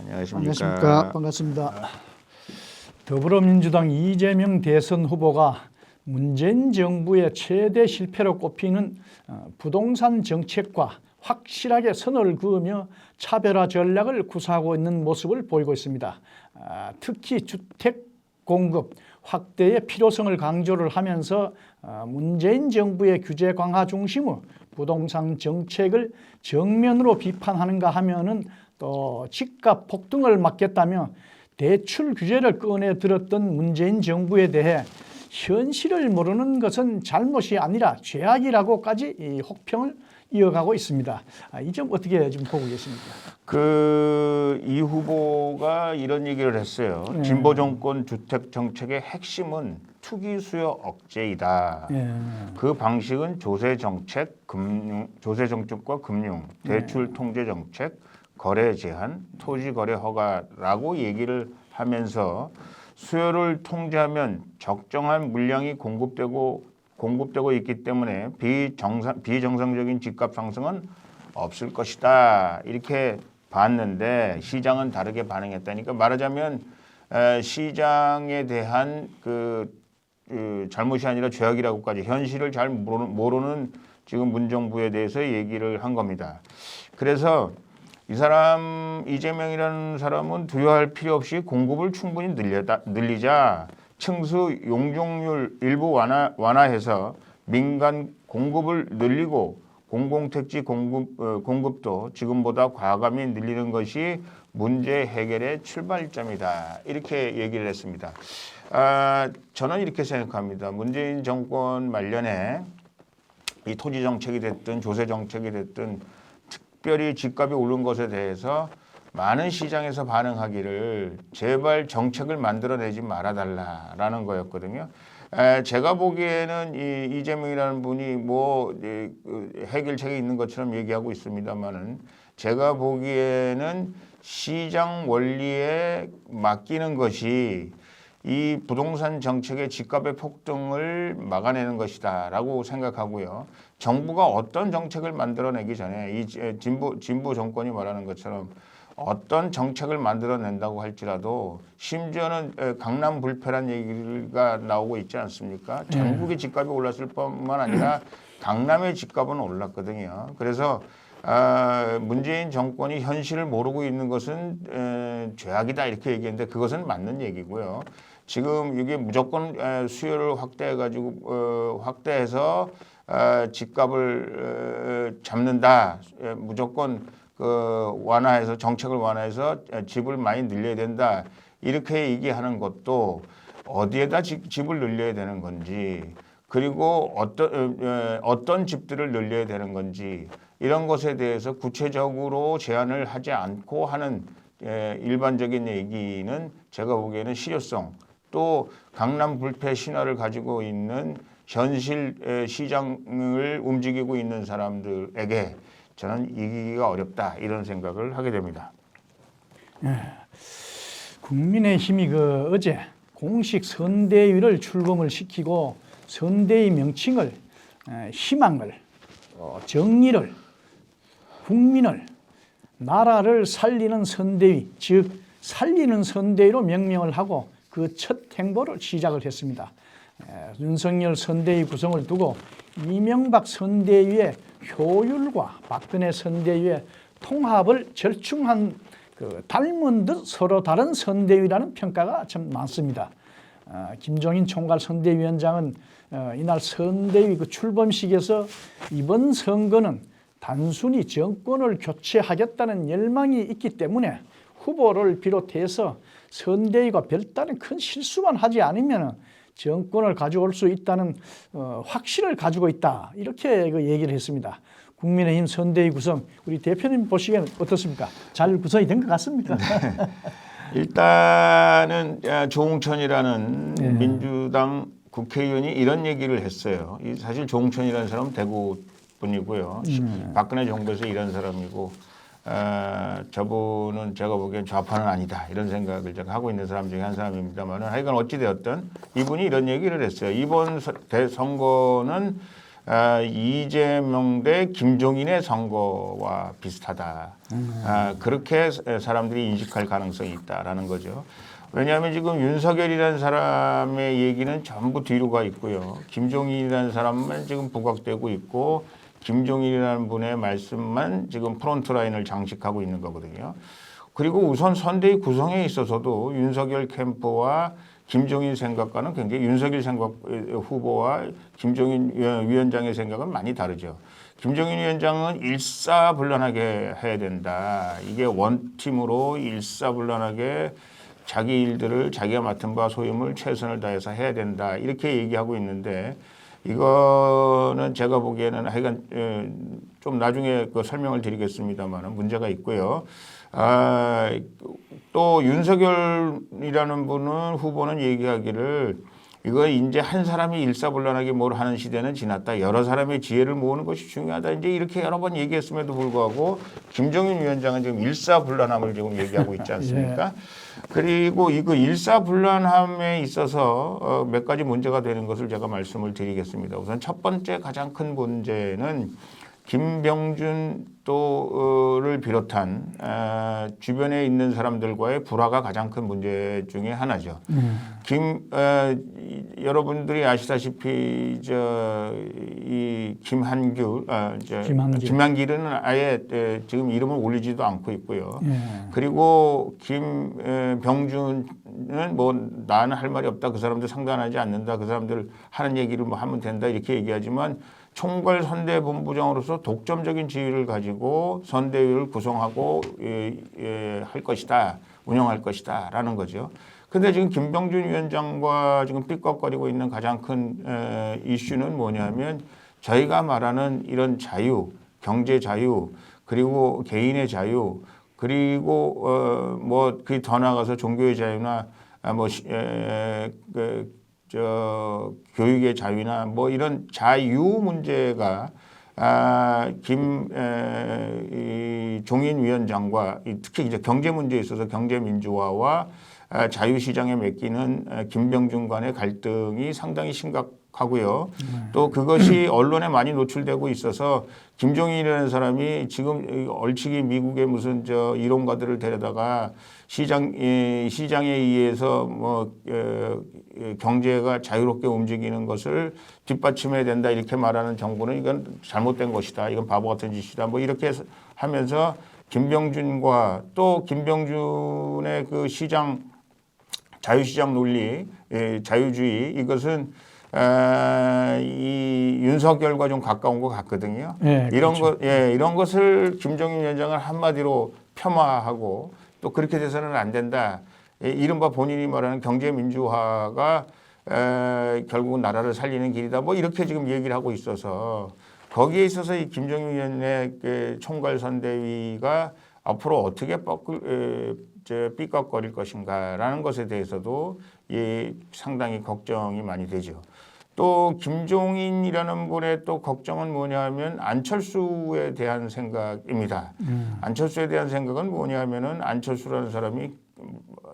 안녕하십니까. 반갑습니다. 더불어민주당 이재명 대선 후보가 문재인 정부의 최대 실패로 꼽히는 부동산 정책과 확실하게 선을 그으며 차별화 전략을 구사하고 있는 모습을 보이고 있습니다. 특히 주택 공급 확대의 필요성을 강조를 하면서 문재인 정부의 규제 강화 중심의 부동산 정책을 정면으로 비판하는가 하면은 또 집값 폭등을 막겠다며 대출 규제를 꺼내 들었던 문재인 정부에 대해 현실을 모르는 것은 잘못이 아니라 죄악이라고까지 이 혹평을 이어가고 있습니다. 이 점 어떻게 좀 보고 계십니까? 이 후보가 이런 얘기를 했어요. 진보 정권 주택 정책의 핵심은 투기 수요 억제이다. 그 방식은 조세 정책과 금융, 대출 통제 정책, 거래 제한, 토지 거래 허가라고 얘기를 하면서 수요를 통제하면 적정한 물량이 공급되고 있기 때문에 비정상적인 집값 상승은 없을 것이다. 이렇게 봤는데 시장은 다르게 반응했다니까 말하자면 시장에 대한 잘못이 아니라 죄악이라고까지 현실을 잘 모르는 지금 문정부에 대해서 얘기를 한 겁니다. 그래서 이재명이라는 사람은 두려워할 필요 없이 공급을 충분히 늘리자 층수 용적률 일부 완화해서 민간 공급을 늘리고 공공택지 공급도 지금보다 과감히 늘리는 것이 문제 해결의 출발점이다. 이렇게 얘기를 했습니다. 저는 이렇게 생각합니다. 문재인 정권 말년에 이 토지 정책이 됐든 조세 정책이 됐든 특별히 집값이 오른 것에 대해서 많은 시장에서 반응하기를 제발 정책을 만들어내지 말아달라라는 거였거든요. 제가 보기에는 이재명이라는 분이 해결책이 있는 것처럼 얘기하고 있습니다만은 제가 보기에는 시장 원리에 맡기는 것이 이 부동산 정책의 집값의 폭등을 막아내는 것이다라고 생각하고요. 정부가 어떤 정책을 만들어내기 전에 이 진보 정권이 말하는 것처럼 어떤 정책을 만들어낸다고 할지라도 심지어는 강남 불패란 얘기가 나오고 있지 않습니까? 전국의 집값이 올랐을 뿐만 아니라 강남의 집값은 올랐거든요. 그래서 문재인 정권이 현실을 모르고 있는 것은 죄악이다 이렇게 얘기했는데 그것은 맞는 얘기고요. 지금 이게 무조건 수요를 확대해서 집값을 잡는다. 무조건 완화해서 정책을 완화해서 집을 많이 늘려야 된다. 이렇게 얘기하는 것도 어디에다 집을 늘려야 되는 건지 그리고 어떤 집들을 늘려야 되는 건지 이런 것에 대해서 구체적으로 제안을 하지 않고 하는 일반적인 얘기는 제가 보기에는 실효성 또 강남 불패 신화를 가지고 있는 현실 시장을 움직이고 있는 사람들에게 저는 이기기가 어렵다 이런 생각을 하게 됩니다. 국민의힘이 어제 공식 선대위를 출범을 시키고 선대위 명칭을 희망을 정의를 국민을 나라를 살리는 선대위 즉 살리는 선대위로 명명을 하고 그 첫 행보를 시작을 했습니다. 윤석열 선대위 구성을 두고 이명박 선대위의 효율과 박근혜 선대위의 통합을 절충한 닮은 듯 서로 다른 선대위라는 평가가 참 많습니다. 김종인 총괄 선대위원장은 이날 선대위 출범식에서 이번 선거는 단순히 정권을 교체하겠다는 열망이 있기 때문에 후보를 비롯해서 선대위가 별다른 큰 실수만 하지 않으면 정권을 가져올 수 있다는 확신을 가지고 있다. 이렇게 얘기를 했습니다. 국민의힘 선대위 구성 우리 대표님 보시기에는 어떻습니까? 잘 구성이 된 것 같습니까? 네. 일단은 조홍천이라는 민주당 국회의원이 이런 얘기를 했어요. 사실 조홍천이라는 사람은 대구 분이고요. 박근혜 정부에서 이런 사람이고 저분은 제가 보기엔 좌파는 아니다 이런 생각을 제가 하고 있는 사람 중에 한 사람입니다만 하여간 어찌되었든 이분이 이런 얘기를 했어요. 이번 선거는 이재명 대 김종인의 선거와 비슷하다. 그렇게 사람들이 인식할 가능성이 있다라는 거죠. 왜냐하면 지금 윤석열이라는 사람의 얘기는 전부 뒤로 가 있고요. 김종인이라는 사람만 지금 부각되고 있고 김종인이라는 분의 말씀만 지금 프론트라인을 장식하고 있는 거거든요. 그리고 우선 선대위 구성에 있어서도 윤석열 캠프와 김종인 생각과는 굉장히 윤석열 생각 후보와 김종인 위원장의 생각은 많이 다르죠. 김종인 위원장은 일사불란하게 해야 된다. 이게 원팀으로 일사불란하게 자기 일들을 자기가 맡은 바 소임을 최선을 다해서 해야 된다. 이렇게 얘기하고 있는데 이거는 제가 보기에는 하여간 좀 나중에 그 설명을 드리겠습니다만 문제가 있고요. 또 윤석열이라는 분은 후보는 얘기하기를 이거 이제 한 사람이 일사불란하게 뭘 하는 시대는 지났다. 여러 사람의 지혜를 모으는 것이 중요하다. 이제 이렇게 여러 번 얘기했음에도 불구하고 김종인 위원장은 지금 일사불란함을 지금 얘기하고 있지 않습니까? 예. 그리고 이거 일사불란함에 있어서 몇 가지 문제가 되는 것을 제가 말씀을 드리겠습니다. 우선 첫 번째 가장 큰 문제는 김병준 또를 비롯한 주변에 있는 사람들과의 불화가 가장 큰 문제 중에 하나죠. 여러분들이 아시다시피 이 김한길은 아예 지금 이름을 올리지도 않고 있고요. 그리고 김병준은 뭐 나는 할 말이 없다. 그 사람들 상관하지 않는다. 그 사람들 하는 얘기를 뭐 하면 된다. 이렇게 얘기하지만 총괄 선대본부장으로서 독점적인 지위를 가지고 선대위를 구성하고 할 것이다, 운영할 것이다라는 거죠. 그런데 지금 김병준 위원장과 지금 삐걱거리고 있는 가장 큰 이슈는 뭐냐면 저희가 말하는 이런 자유, 경제 자유, 그리고 개인의 자유, 그리고 뭐 그 더 나아가서 종교의 자유나 교육의 자유나 뭐 이런 자유 문제가 종인 위원장과 특히 이제 경제 문제에 있어서 경제민주화와 자유시장에 맡기는 김병준 간의 갈등이 상당히 심각하고요. 또 그것이 언론에 많이 노출되고 있어서 김종인이라는 사람이 지금 얼치기 미국의 무슨 이론가들을 데려다가 시장에 의해서 뭐 경제가 자유롭게 움직이는 것을 뒷받침해야 된다 이렇게 말하는 정부는 이건 잘못된 것이다. 이건 바보 같은 짓이다. 뭐 이렇게 하면서 김병준과 또 김병준의 그 자유시장 논리, 자유주의 이것은 이 윤석열과 좀 가까운 것 같거든요. 네, 그렇죠. 이런 것을 김종인 위원장은 한마디로 폄하하고 또 그렇게 돼서는 안 된다. 이른바 본인이 말하는 경제민주화가 결국은 나라를 살리는 길이다. 뭐 이렇게 지금 얘기를 하고 있어서 거기에 있어서 이 김종인 위원의 총괄선대위가 앞으로 어떻게 삐걱거릴 것인가라는 것에 대해서도 상당히 걱정이 많이 되죠. 또 김종인이라는 분의 또 걱정은 뭐냐면 안철수에 대한 생각입니다. 안철수에 대한 생각은 뭐냐면은 안철수라는 사람이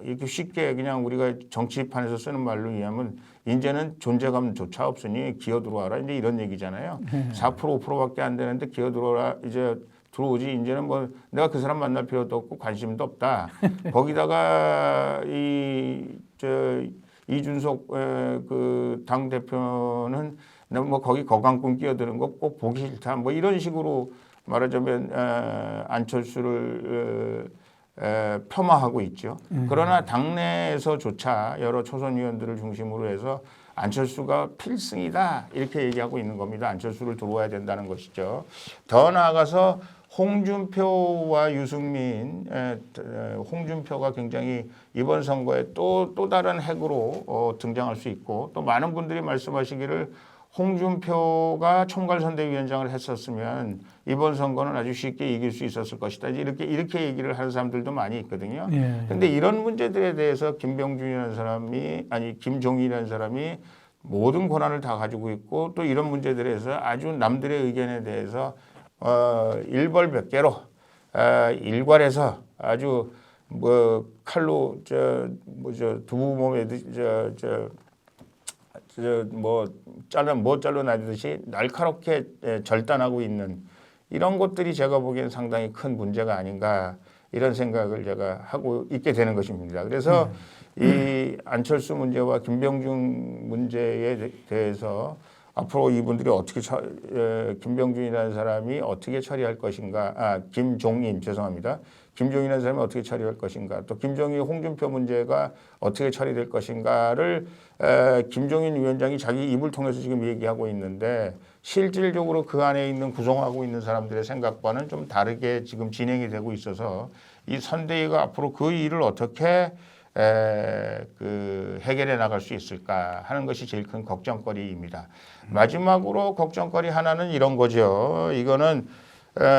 이렇게 쉽게 그냥 우리가 정치판에서 쓰는 말로 의하면 이제는 존재감조차 없으니 기어 들어와라 이제 이런 얘기잖아요. 4% 5%밖에 안 되는데 기어 들어와라 이제 들어오지 이제는 뭐 내가 그 사람 만날 필요도 없고 관심도 없다. 거기다가 이준석 그 당 대표는 뭐 거기 거강꾼 끼어드는 거 꼭 보기 싫다. 뭐 이런 식으로 말하자면 안철수를 폄하하고 있죠. 그러나 당내에서조차 여러 초선 의원들을 중심으로 해서 안철수가 필승이다 이렇게 얘기하고 있는 겁니다. 안철수를 들어와야 된다는 것이죠. 더 나아가서 홍준표와 유승민, 홍준표가 굉장히 이번 선거에 또 다른 핵으로 등장할 수 있고 또 많은 분들이 말씀하시기를 홍준표가 총괄선대위원장을 했었으면 이번 선거는 아주 쉽게 이길 수 있었을 것이다. 이렇게 얘기를 하는 사람들도 많이 있거든요. 그런데 이런 문제들에 대해서 김종인이라는 사람이 모든 권한을 다 가지고 있고 또 이런 문제들에 대해서 아주 남들의 의견에 대해서 일벌백계로 일괄해서 아주 뭐 칼로 두부 몸에 잘라내듯이 날카롭게 절단하고 있는 이런 것들이 제가 보기엔 상당히 큰 문제가 아닌가 이런 생각을 제가 하고 있게 되는 것입니다. 그래서 이 안철수 문제와 김병준 문제에 대해서 앞으로 이분들이 어떻게 김병준이라는 사람이 어떻게 처리할 것인가, 김종인 죄송합니다. 김종인이라는 사람이 어떻게 처리할 것인가, 또 김종인 홍준표 문제가 어떻게 처리될 것인가를 김종인 위원장이 자기 입을 통해서 지금 얘기하고 있는데 실질적으로 그 안에 있는 구성하고 있는 사람들의 생각과는 좀 다르게 지금 진행이 되고 있어서 이 선대위가 앞으로 그 일을 어떻게 해결해 나갈 수 있을까 하는 것이 제일 큰 걱정거리입니다. 마지막으로 걱정거리 하나는 이런 거죠. 이거는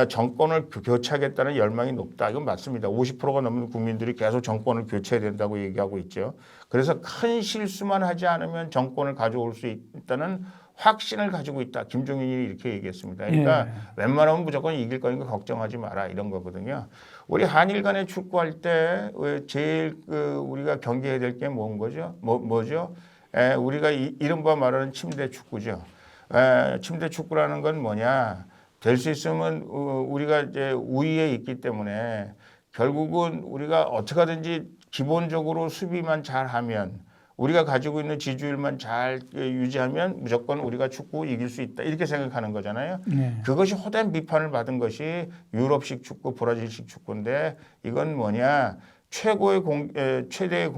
정권을 교체하겠다는 열망이 높다. 이건 맞습니다. 50%가 넘는 국민들이 계속 정권을 교체해야 된다고 얘기하고 있죠. 그래서 큰 실수만 하지 않으면 정권을 가져올 수 있다는 확신을 가지고 있다. 김종인이 이렇게 얘기했습니다. 그러니까 웬만하면 무조건 이길 거니까 걱정하지 마라 이런 거거든요. 우리 한일 간에 축구할 때 제일 우리가 경계해야 될 게 뭔 거죠? 뭐죠? 우리가 이른바 말하는 침대 축구죠. 침대 축구라는 건 뭐냐? 될 수 있으면 우리가 이제 우위에 있기 때문에 결국은 우리가 어떻게 하든지 기본적으로 수비만 잘하면 우리가 가지고 있는 지주율만 잘 유지하면 무조건 우리가 축구 이길 수 있다 이렇게 생각하는 거잖아요. 그것이 호된 비판을 받은 것이 유럽식 축구, 브라질식 축구인데 이건 뭐냐? 최대의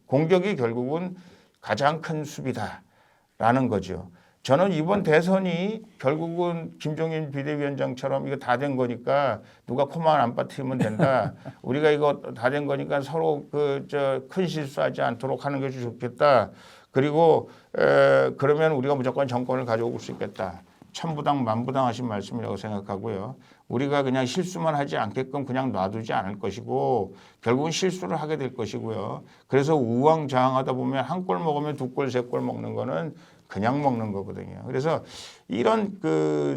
공격이 결국은 가장 큰 수비다라는 거죠. 저는 이번 대선이 결국은 김종인 비대위원장처럼 이거 다 된 거니까 누가 코만 안 빠뜨리면 된다. 우리가 이거 다 된 거니까 서로 큰 실수하지 않도록 하는 것이 좋겠다. 그리고 그러면 우리가 무조건 정권을 가져올 수 있겠다. 천부당 만부당하신 말씀이라고 생각하고요. 우리가 그냥 실수만 하지 않게끔 그냥 놔두지 않을 것이고 결국은 실수를 하게 될 것이고요. 그래서 우왕좌왕하다 보면 한 골 먹으면 두 골, 세 골 먹는 거는 그냥 먹는 거거든요. 그래서 이런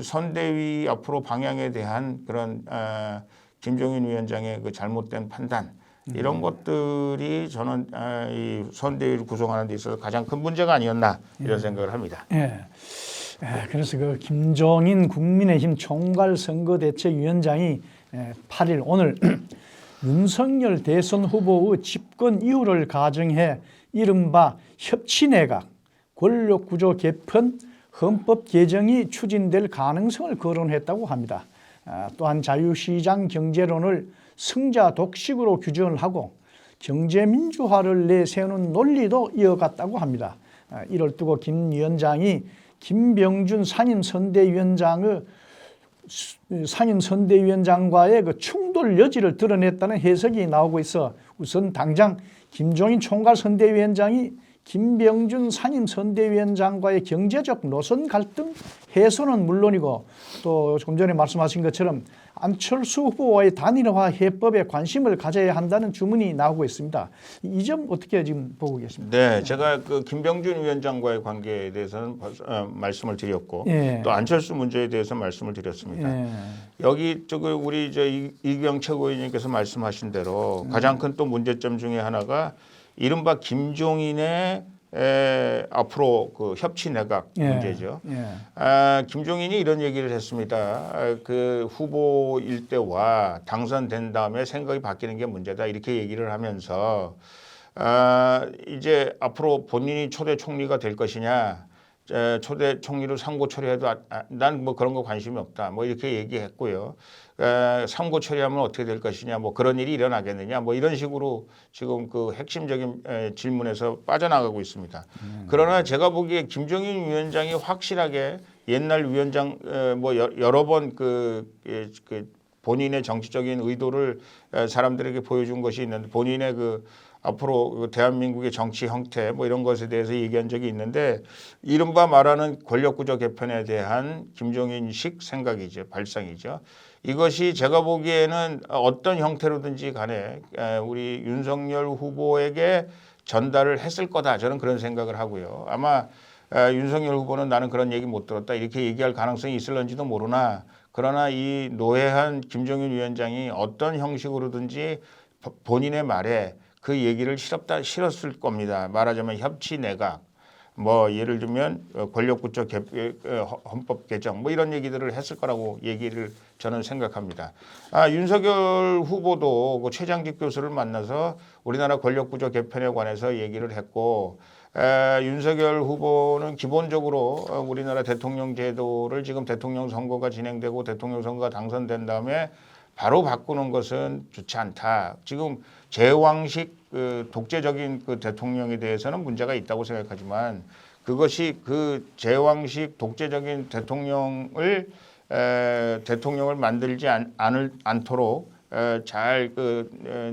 선대위 앞으로 방향에 대한 그런 김종인 위원장의 잘못된 판단 이런 것들이 저는 이 선대위를 구성하는 데 있어서 가장 큰 문제가 아니었나 이런 생각을 합니다. 그래서 김종인 국민의힘 총괄선거대책위원장이 8일 오늘 윤석열 대선 후보의 집권 이유를 가정해 이른바 협치내각 권력구조 개편 헌법 개정이 추진될 가능성을 거론했다고 합니다. 또한 자유시장 경제론을 승자 독식으로 규정을 하고 경제민주화를 내세우는 논리도 이어갔다고 합니다. 이를 두고 김 위원장이 김병준 상임선대위원장과의 충돌 여지를 드러냈다는 해석이 나오고 있어 우선 당장 김종인 총괄선대위원장이 김병준 상임선대위원장과의 경제적 노선 갈등 해소는 물론이고 또 조금 전에 말씀하신 것처럼 안철수 후보와의 단일화 해법에 관심을 가져야 한다는 주문이 나오고 있습니다. 이 점 어떻게 지금 보고 계십니까? 네, 제가 김병준 위원장과의 관계에 대해서는 말씀을 드렸고 또 안철수 문제에 대해서 말씀을 드렸습니다. 여기 우리 이규영 최고위원님께서 말씀하신 대로 가장 큰 또 문제점 중에 하나가 이른바 김종인의 앞으로 협치 내각 문제죠. 김종인이 이런 얘기를 했습니다. 그 후보일 때와 당선된 다음에 생각이 바뀌는 게 문제다 이렇게 얘기를 하면서 이제 앞으로 본인이 초대 총리가 될 것이냐, 초대 총리를 상고 처리해도 난 뭐 그런 거 관심이 없다. 뭐 이렇게 얘기했고요. 상고 처리하면 어떻게 될 것이냐, 뭐 그런 일이 일어나겠느냐, 뭐 이런 식으로 지금 핵심적인 질문에서 빠져나가고 있습니다. 그러나 제가 보기에 김종인 위원장이 확실하게 옛날 위원장 뭐 여러 번 본인의 정치적인 의도를 사람들에게 보여준 것이 있는데 본인의 앞으로 대한민국의 정치 형태 뭐 이런 것에 대해서 얘기한 적이 있는데 이른바 말하는 권력구조 개편에 대한 김종인식 생각이죠. 발상이죠. 이것이 제가 보기에는 어떤 형태로든지 간에 우리 윤석열 후보에게 전달을 했을 거다. 저는 그런 생각을 하고요. 아마 윤석열 후보는 나는 그런 얘기 못 들었다. 이렇게 얘기할 가능성이 있을런지도 모르나 그러나 이 노회한 김종인 위원장이 어떤 형식으로든지 본인의 말에 그 얘기를 실었을 겁니다. 말하자면 협치 내각 뭐 예를 들면 권력구조 헌법 개정 뭐 이런 얘기들을 했을 거라고 얘기를 저는 생각합니다. 윤석열 후보도 그 최장직 교수를 만나서 우리나라 권력구조 개편에 관해서 얘기를 했고 윤석열 후보는 기본적으로 우리나라 대통령 제도를 지금 대통령 선거가 진행되고 대통령 선거가 당선된 다음에 바로 바꾸는 것은 좋지 않다. 지금 제왕식 독재적인 그 대통령에 대해서는 문제가 있다고 생각하지만 그것이 그 제왕식 독재적인 대통령을 만들지 않도록 잘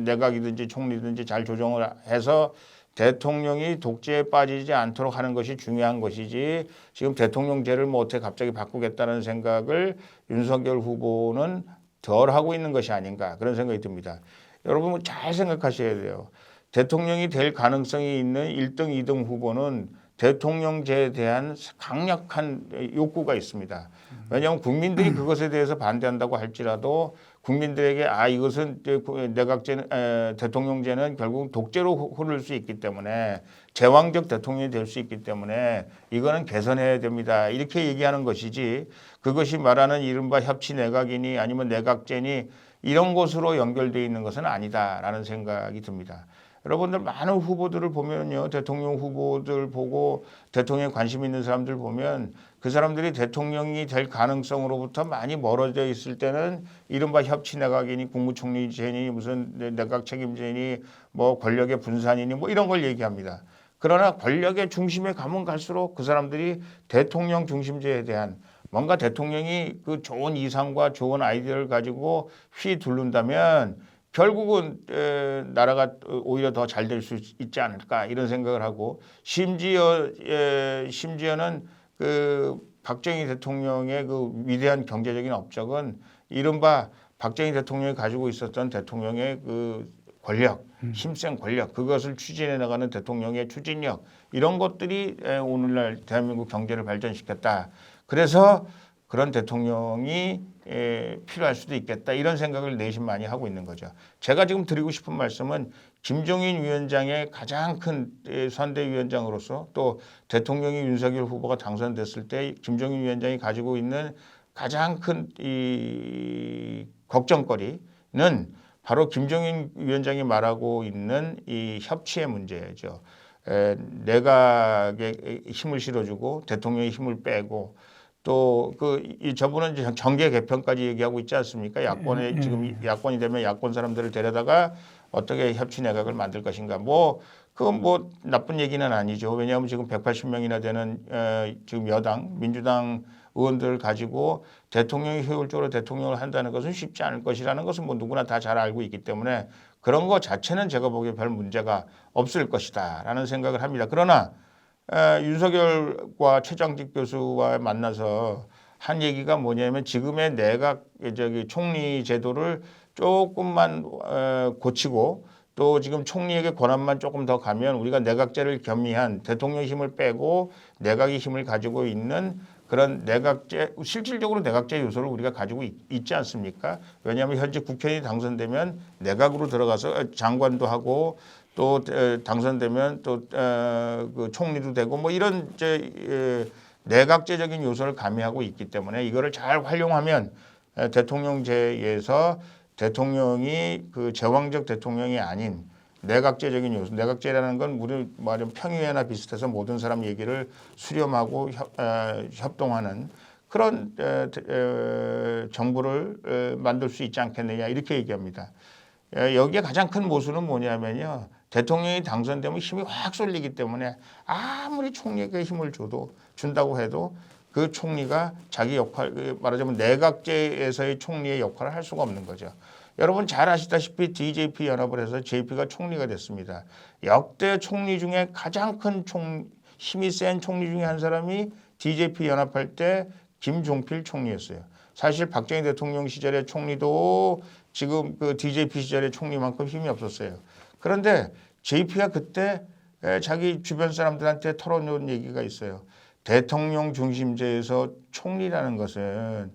내각이든지 총리든지 잘 조정을 해서 대통령이 독재에 빠지지 않도록 하는 것이 중요한 것이지 지금 대통령제를 뭐 어떻게 갑자기 바꾸겠다는 생각을 윤석열 후보는 덜 하고 있는 것이 아닌가 그런 생각이 듭니다. 여러분 잘 생각하셔야 돼요. 대통령이 될 가능성이 있는 1등, 2등 후보는 대통령제에 대한 강력한 욕구가 있습니다. 왜냐하면 국민들이 그것에 대해서 반대한다고 할지라도 국민들에게 이것은 대통령제는 결국 독재로 흐를 수 있기 때문에 제왕적 대통령이 될 수 있기 때문에 이거는 개선해야 됩니다. 이렇게 얘기하는 것이지 그것이 말하는 이른바 협치 내각이니 아니면 내각제니 이런 것으로 연결되어 있는 것은 아니다라는 생각이 듭니다. 여러분들 많은 후보들을 보면요. 대통령 후보들 보고 대통령에 관심 있는 사람들 보면 그 사람들이 대통령이 될 가능성으로부터 많이 멀어져 있을 때는 이른바 협치내각이니 국무총리제니 무슨 내각 책임제니 뭐 권력의 분산이니 뭐 이런 걸 얘기합니다. 그러나 권력의 중심에 가면 갈수록 그 사람들이 대통령 중심제에 대한 뭔가 대통령이 그 좋은 이상과 좋은 아이디어를 가지고 휘두른다면 결국은 나라가 오히려 더 잘 될 수 있지 않을까 이런 생각을 하고 심지어는 그 박정희 대통령의 그 위대한 경제적인 업적은 이른바 박정희 대통령이 가지고 있었던 대통령의 그 권력, 힘센 권력, 그것을 추진해 나가는 대통령의 추진력 이런 것들이 오늘날 대한민국 경제를 발전시켰다. 그래서 그런 대통령이 필요할 수도 있겠다 이런 생각을 내심 많이 하고 있는 거죠. 제가 지금 드리고 싶은 말씀은 김종인 위원장의 가장 큰 선대위원장으로서 또 대통령이 윤석열 후보가 당선됐을 때 김종인 위원장이 가지고 있는 가장 큰 이 걱정거리는 바로 김종인 위원장이 말하고 있는 이 협치의 문제죠. 내각에 힘을 실어주고 대통령의 힘을 빼고 또 저분은 이제 정계 개편까지 얘기하고 있지 않습니까? 야권에 지금 야권이 되면 야권 사람들을 데려다가 어떻게 협치 내각을 만들 것인가? 그건 뭐 나쁜 얘기는 아니죠. 왜냐하면 지금 180명이나 되는 지금 여당 민주당 의원들을 가지고 대통령이 효율적으로 대통령을 한다는 것은 쉽지 않을 것이라는 것은 뭐 누구나 다 잘 알고 있기 때문에 그런 것 자체는 제가 보기에 별 문제가 없을 것이다라는 생각을 합니다. 그러나 윤석열과 최장직 교수와 만나서 한 얘기가 뭐냐면 지금의 내각 총리 제도를 조금만 고치고 또 지금 총리에게 권한만 조금 더 가면 우리가 내각제를 겸비한 대통령 힘을 빼고 내각의 힘을 가지고 있는 그런 내각제 실질적으로 내각제 요소를 우리가 가지고 있지 않습니까? 왜냐하면 현재 국회의원이 당선되면 내각으로 들어가서 장관도 하고 또 당선되면 또 그 총리도 되고 뭐 이런 내각제적인 요소를 가미하고 있기 때문에 이거를 잘 활용하면 대통령제에서 대통령이 그 제왕적 대통령이 아닌 내각제적인 요소, 내각제라는 건 우리 말하면 평의회나 비슷해서 모든 사람 얘기를 수렴하고 협동하는 그런 정부를 만들 수 있지 않겠느냐 이렇게 얘기합니다. 여기에 가장 큰 모순은 뭐냐면요. 대통령이 당선되면 힘이 확 쏠리기 때문에 아무리 총리에게 힘을 준다고 해도 그 총리가 자기 역할, 말하자면 내각제에서의 총리의 역할을 할 수가 없는 거죠. 여러분 잘 아시다시피 DJP 연합을 해서 JP가 총리가 됐습니다. 역대 총리 중에 가장 큰 힘이 센 총리 중에 한 사람이 DJP 연합할 때 김종필 총리였어요. 사실 박정희 대통령 시절의 총리도 지금 그 DJP 시절의 총리만큼 힘이 없었어요. 그런데 JP가 그때 자기 주변 사람들한테 털어놓은 얘기가 있어요. 대통령 중심제에서 총리라는 것은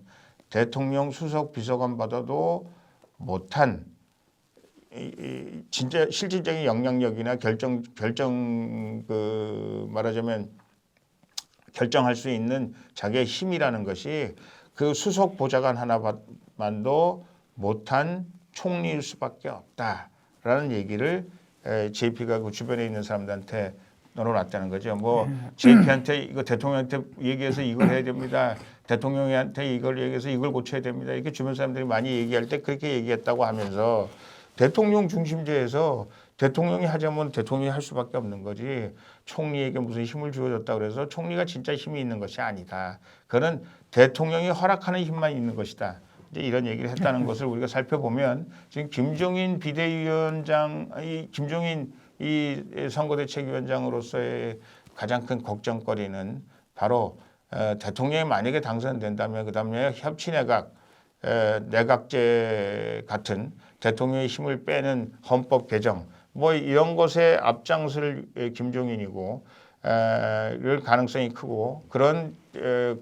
대통령 수석 비서관 받아도 못한 진짜 실질적인 영향력이나 결정 말하자면 결정할 수 있는 자기의 힘이라는 것이 그 수석 보좌관 하나만도 못한 총리일 수밖에 없다라는 얘기를 JP가 그 주변에 있는 사람들한테 넣어놨다는 거죠. 뭐 JP한테 이거 대통령한테 얘기해서 이걸 해야 됩니다. 대통령한테 이걸 얘기해서 이걸 고쳐야 됩니다. 이렇게 주변 사람들이 많이 얘기할 때 그렇게 얘기했다고 하면서 대통령 중심제에서 대통령이 하자면 대통령이 할 수밖에 없는 거지 총리에게 무슨 힘을 주어졌다 그래서 총리가 진짜 힘이 있는 것이 아니다. 그는 대통령이 허락하는 힘만 있는 것이다. 이제 이런 얘기를 했다는 것을 우리가 살펴보면 지금 김종인 비대위원장, 김종인 이 선거대책위원장으로서의 가장 큰 걱정거리는 바로 대통령이 만약에 당선된다면 그다음에 협치내각, 내각제 같은 대통령의 힘을 빼는 헌법 개정 뭐 이런 것에 앞장설 김종인이고 를 가능성이 크고 그런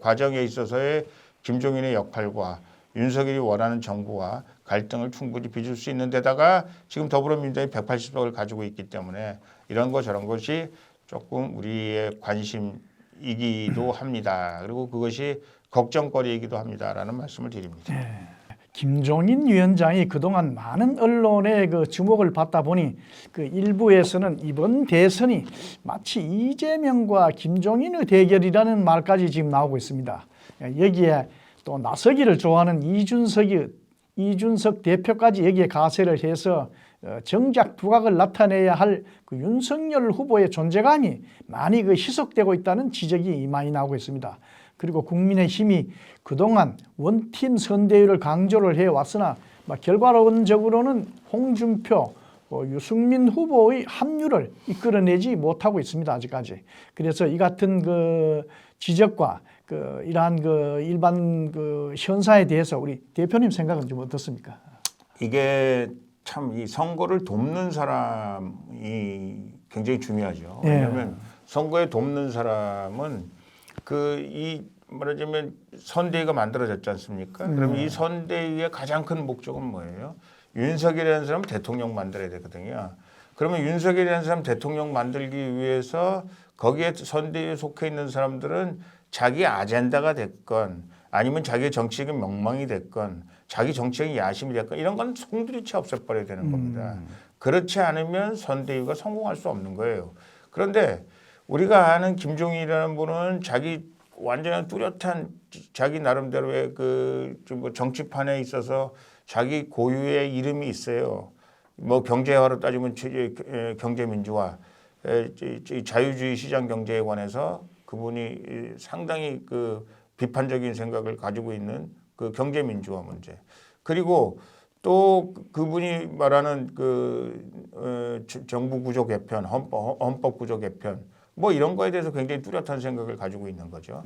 과정에 있어서의 김종인의 역할과 윤석열이 원하는 정부와 갈등을 충분히 빚을 수 있는 데다가 지금 더불어민주당이 180석을 가지고 있기 때문에 이런 것 저런 것이 조금 우리의 관심이기도 합니다. 그리고 그것이 걱정거리이기도 합니다라는 말씀을 드립니다. 네. 김종인 위원장이 그동안 많은 언론의 그 주목을 받다 보니 그 일부에서는 이번 대선이 마치 이재명과 김종인의 대결이라는 말까지 지금 나오고 있습니다. 여기에 또 나서기를 좋아하는 이준석 대표까지 여기에 가세를 해서 정작 두각을 나타내야 할 그 윤석열 후보의 존재감이 많이 그 희석되고 있다는 지적이 많이 나오고 있습니다. 그리고 국민의힘이 그동안 원팀 선대위를 강조를 해왔으나 결과론적으로는 홍준표, 유승민 후보의 합류를 이끌어내지 못하고 있습니다. 아직까지. 그래서 이 같은 그 지적과 이러한 일반 현상에 대해서 우리 대표님 생각은 좀 어떻습니까? 이게 참 이 선거를 돕는 사람이 굉장히 중요하죠. 왜냐하면 선거에 돕는 사람은 말하자면 선대위가 만들어졌지 않습니까? 그럼 이 선대위의 가장 큰 목적은 뭐예요? 윤석열이라는 사람은 대통령 만들어야 되거든요. 그러면 윤석열이라는 사람 대통령 만들기 위해서 거기에 선대위에 속해 있는 사람들은 자기 아젠다가 됐건 아니면 자기의 정치적인 명망이 됐건 자기 정치적인 야심이 됐건 이런 건 송두리째 없애버려야 되는 겁니다. 그렇지 않으면 선대위가 성공할 수 없는 거예요. 그런데 우리가 아는 김종인이라는 분은 자기 완전히 뚜렷한 자기 나름대로의 뭐 정치판에 있어서 자기 고유의 이름이 있어요. 뭐 경제화로 따지면 경제민주화, 자유주의 시장 경제에 관해서 그분이 상당히 비판적인 생각을 가지고 있는 경제민주화 문제. 그리고 또 그분이 말하는 정부 구조 개편, 헌법 구조 개편, 뭐 이런 거에 대해서 굉장히 뚜렷한 생각을 가지고 있는 거죠.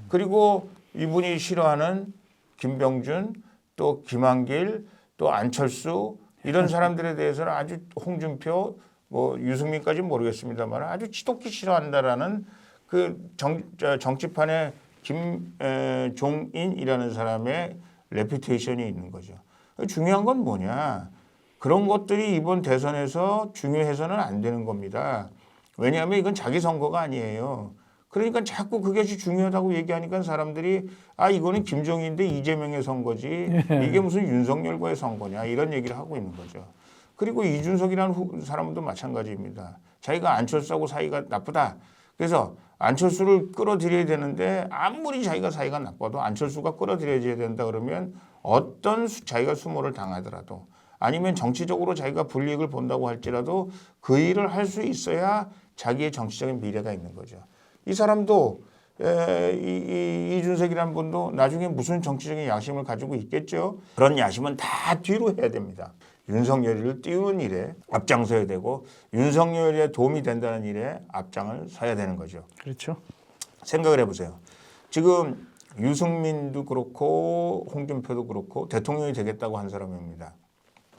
그리고 이분이 싫어하는 김병준, 또 김한길, 또 안철수 이런 사람들에 대해서는 아주 홍준표, 뭐 유승민까지는 모르겠습니다만 아주 지독히 싫어한다라는 정치판에 김종인이라는 사람의 레퓨테이션이 있는 거죠. 중요한 건 뭐냐? 그런 것들이 이번 대선에서 중요해서는 안 되는 겁니다. 왜냐하면 이건 자기 선거가 아니에요. 그러니까 자꾸 그것이 중요하다고 얘기하니까 사람들이 이거는 김종인인데 이재명의 선거지 이게 무슨 윤석열과의 선거냐 이런 얘기를 하고 있는 거죠. 그리고 이준석이라는 사람도 마찬가지입니다. 자기가 안철수하고 사이가 나쁘다. 그래서 안철수를 끌어들여야 되는데 아무리 자기가 사이가 나빠도 안철수가 끌어들여야 된다 그러면 어떤 자기가 수모를 당하더라도 아니면 정치적으로 자기가 불이익을 본다고 할지라도 그 일을 할 수 있어야 자기의 정치적인 미래가 있는 거죠. 이 사람도 이준석이라는 분도 나중에 무슨 정치적인 야심을 가지고 있겠죠. 그런 야심은 다 뒤로 해야 됩니다. 윤석열이를 띄우는 일에 앞장서야 되고 윤석열에 도움이 된다는 일에 앞장을 서야 되는 거죠. 그렇죠. 생각을 해보세요. 지금 유승민도 그렇고 홍준표도 그렇고 대통령이 되겠다고 한 사람입니다.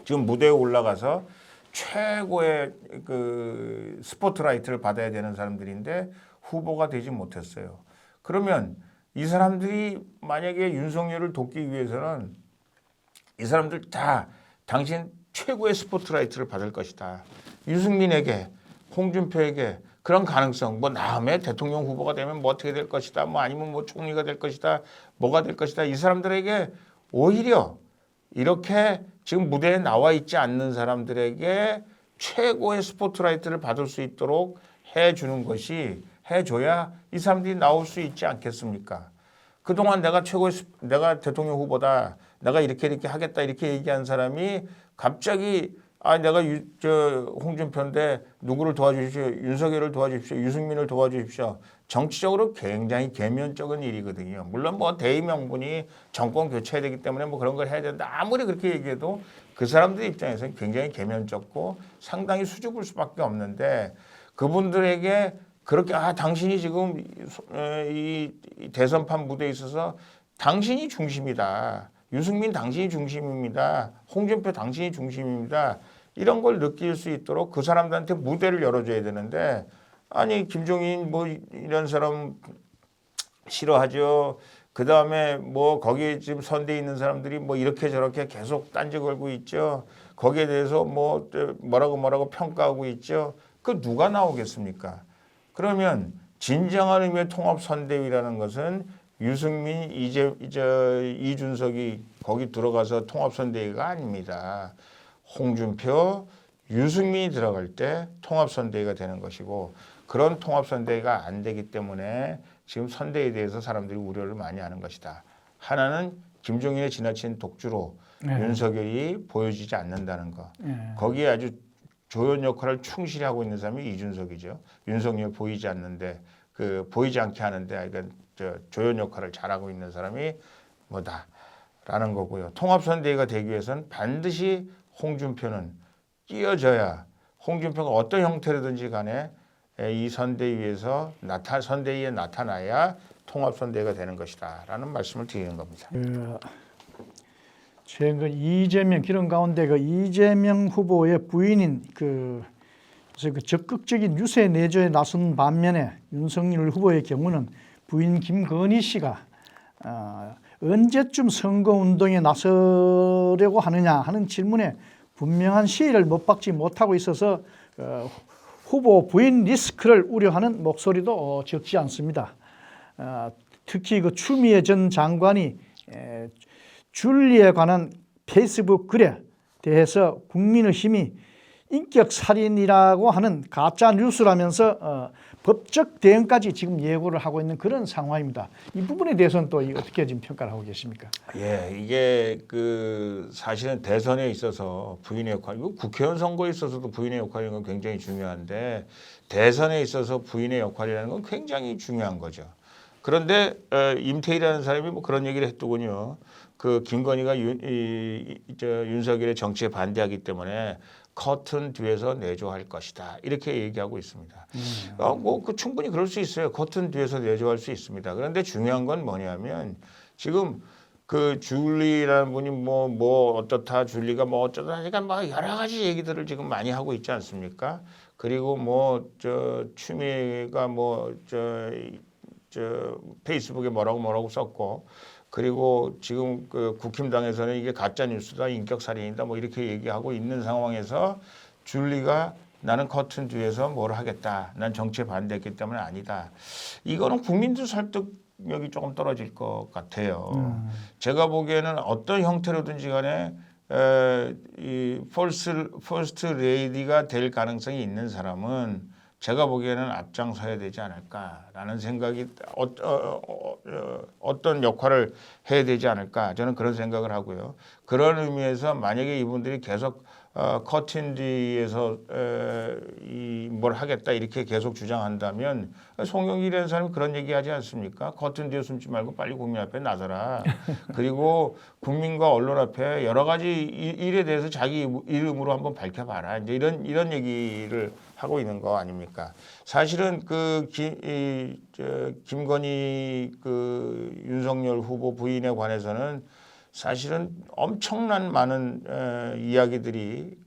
지금 무대에 올라가서 최고의 스포트라이트를 받아야 되는 사람들인데 후보가 되지 못했어요. 그러면 이 사람들이 만약에 윤석열을 돕기 위해서는 이 사람들 다 당신 최고의 스포트라이트를 받을 것이다. 유승민에게, 홍준표에게 그런 가능성, 뭐 다음에 대통령 후보가 되면 뭐 어떻게 될 것이다, 뭐 아니면 뭐 총리가 될 것이다, 뭐가 될 것이다. 이 사람들에게 오히려 이렇게 지금 무대에 나와 있지 않는 사람들에게 최고의 스포트라이트를 받을 수 있도록 해주는 것이, 해줘야 이 사람들이 나올 수 있지 않겠습니까? 그동안 내가 대통령 후보다, 내가 이렇게 하겠다 이렇게 얘기한 사람이 갑자기 내가 홍준표인데 누구를 도와주십시오, 윤석열을 도와주십시오, 유승민을 도와주십시오. 정치적으로 굉장히 계면적인 일이거든요. 물론 뭐 대의 명분이 정권 교체해야 되기 때문에 뭐 그런 걸 해야 된다. 아무리 그렇게 얘기해도 그 사람들 입장에서는 굉장히 계면적고 상당히 수줍을 수밖에 없는데, 그분들에게 그렇게 당신이 지금 이 대선판 무대에 있어서 당신이 중심이다. 유승민 당신이 중심입니다. 홍준표 당신이 중심입니다. 이런 걸 느낄 수 있도록 그 사람들한테 무대를 열어줘야 되는데, 아니 김종인 뭐 이런 사람 싫어하죠. 그 다음에 뭐 거기에 지금 선대에 있는 사람들이 뭐 이렇게 저렇게 계속 딴지 걸고 있죠. 거기에 대해서 뭐라고 평가하고 있죠. 그 누가 나오겠습니까? 그러면 진정한 의미의 통합선대위라는 것은 유승민, 이준석이 거기 들어가서 통합선대위가 아닙니다. 홍준표, 유승민이 들어갈 때 통합선대위가 되는 것이고, 그런 통합선대위가 안 되기 때문에 지금 선대에 대해서 사람들이 우려를 많이 하는 것이다. 하나는 김종인의 지나친 독주로 윤석열이 보여지지 않는다는 거. 거기에 아주 조연 역할을 충실히 하고 있는 사람이 이준석이죠. 윤석열 보이지 않는데, 보이지 않게 하는데, 그러니까 조연 역할을 잘하고 있는 사람이 뭐다라는 거고요. 통합선대위가 되기 위해서는 반드시 홍준표는 끼어져야, 홍준표가 어떤 형태로든지 간에 이 선대위에서 선대위에 나타나야 통합선대위가 되는 것이다라는 말씀을 드리는 겁니다. 최근 이재명 기름 가운데 이재명 후보의 부인인 그래서 적극적인 유세 내조에 나선 반면에 윤석열 후보의 경우는 부인 김건희 씨가 언제쯤 선거운동에 나서려고 하느냐 하는 질문에 분명한 시일을 못 박지 못하고 있어서 후보 부인 리스크를 우려하는 목소리도 적지 않습니다. 특히 추미애 전 장관이 줄리에 관한 페이스북 글에 대해서 국민의힘이 인격살인이라고 하는 가짜 뉴스라면서 법적 대응까지 지금 예고를 하고 있는 그런 상황입니다. 이 부분에 대해서는 또 어떻게 지금 평가를 하고 계십니까? 이게 사실은 대선에 있어서 부인의 역할, 국회의원 선거에 있어서도 부인의 역할이라는 건 굉장히 중요한데, 대선에 있어서 부인의 역할이라는 건 굉장히 중요한 거죠. 그런데 임태희라는 사람이 뭐 그런 얘기를 했더군요. 김건희가 윤석열의 정치에 반대하기 때문에 커튼 뒤에서 내조할 것이다, 이렇게 얘기하고 있습니다. 충분히 그럴 수 있어요. 커튼 뒤에서 내조할 수 있습니다. 그런데 중요한 건 뭐냐면, 지금 줄리라는 분이 뭐 어떻다, 줄리가 뭐 어쩌다 하니까 여러 가지 얘기들을 지금 많이 하고 있지 않습니까? 그리고 추미애가 페이스북에 뭐라고 썼고, 그리고 지금 국힘당에서는 이게 가짜 뉴스다, 인격살인이다, 뭐 이렇게 얘기하고 있는 상황에서 줄리가 나는 커튼 뒤에서 뭘 하겠다, 난 정치에 반대했기 때문에 아니다. 이거는 국민들 설득력이 조금 떨어질 것 같아요. 제가 보기에는 어떤 형태로든지 간에 이 퍼스트 레이디가 될 가능성이 있는 사람은 제가 보기에는 앞장서야 되지 않을까라는 생각이, 어떤 역할을 해야 되지 않을까, 저는 그런 생각을 하고요. 그런 의미에서 만약에 이분들이 계속 커튼 뒤에서 뭘 하겠다 이렇게 계속 주장한다면, 송영길이라는 사람이 그런 얘기하지 않습니까? 커튼 뒤에 숨지 말고 빨리 국민 앞에 나서라. 그리고 국민과 언론 앞에 여러 가지 일에 대해서 자기 이름으로 한번 밝혀봐라. 이제 이런 얘기를 하고 있는 거 아닙니까? 사실은 김건희 윤석열 후보 부인에 관해서는 사실은 엄청난 많은 이야기들이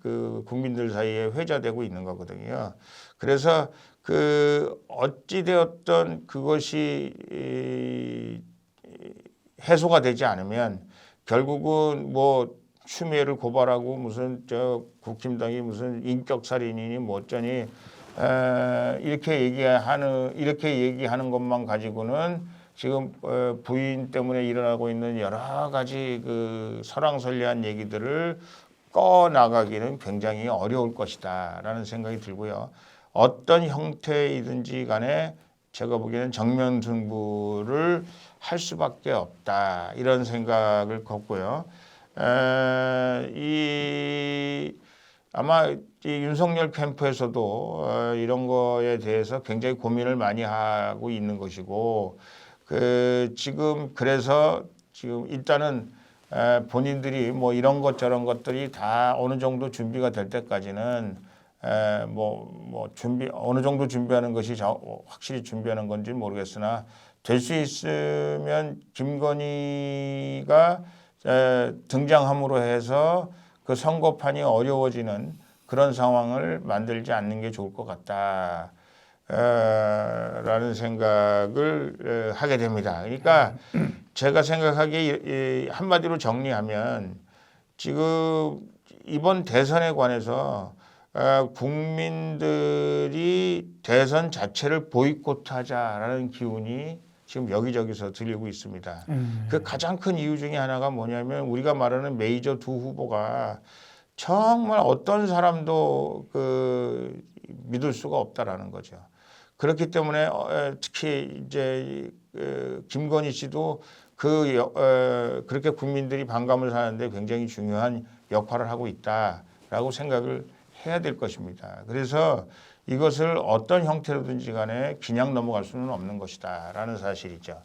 국민들 사이에 회자되고 있는 거거든요. 그래서 어찌되었던 그것이 해소가 되지 않으면 결국은 추미애를 고발하고 무슨 국힘당이 무슨 인격살인이니 뭐 어쩌니 이렇게 얘기하는 것만 가지고는 지금 부인 때문에 일어나고 있는 여러 가지 그 설왕설래한 얘기들을 꺼 나가기는 굉장히 어려울 것이다라는 생각이 들고요. 어떤 형태이든지 간에 제가 보기에는 정면 승부를 할 수밖에 없다 이런 생각을 걷고요. 아마 이 윤석열 캠프에서도 이런 거에 대해서 굉장히 고민을 많이 하고 있는 것이고 그래서 지금 일단은 본인들이 뭐 이런 것 저런 것들이 다 어느 정도 준비가 될 때까지는 어느 정도 준비하는 것이 확실히 준비하는 건지 모르겠으나 될 수 있으면 김건희가 등장함으로 해서 그 선거판이 어려워지는 그런 상황을 만들지 않는 게 좋을 것 같다. 라는 생각을 하게 됩니다. 그러니까 제가 생각하기에 한마디로 정리하면 지금 이번 대선에 관해서 국민들이 대선 자체를 보이콧하자라는 기운이 지금 여기저기서 들리고 있습니다. 그 가장 큰 이유 중에 하나가 뭐냐면 우리가 말하는 메이저 두 후보가 정말 어떤 사람도 믿을 수가 없다라는 거죠. 그렇기 때문에 특히 이제 김건희 씨도 그렇게 국민들이 반감을 사는데 굉장히 중요한 역할을 하고 있다라고 생각을 해야 될 것입니다. 그래서 이것을 어떤 형태로든지 간에 그냥 넘어갈 수는 없는 것이다라는 사실이죠.